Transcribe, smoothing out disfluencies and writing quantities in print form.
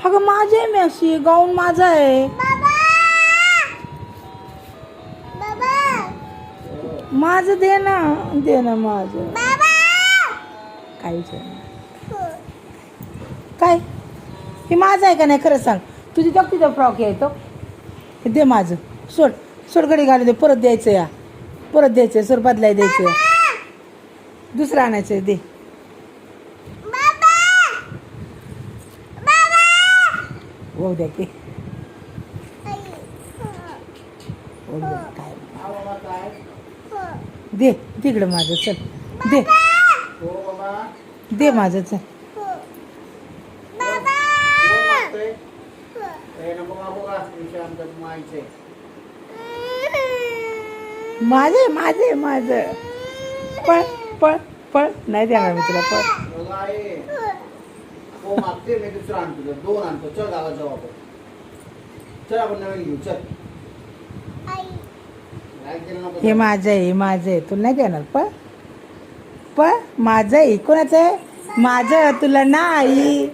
अगं माझी आहे मॅक्सी, गाऊन माझा आहे. माझं दे ना माझं. काहीच नाही. काय हे माझं आहे का नाही खरं सांग. तुझी तिथं फ्रॉक आहे तो. हे दे माझं. सोड घडी घालू दे. परत द्यायचं या. परत द्यायचं. सोड बदलाय द्यायचं. दुसरं आणायचं दे. हो द्या की. काय दे तिकडं माझं. चल दे. दे माझं. चल माझं पळ पळ पळ. नाही देणार मी तुला. पळ. मी दुसरं आणतो. 2 आणतो. चल गावात जाऊ आपण. चल आपण नवीन घेऊ. चल हे माझं आहे. तुला नाही देणार. पळ. माझं आहे. कोणाचं आहे. माझं. तुला नाही.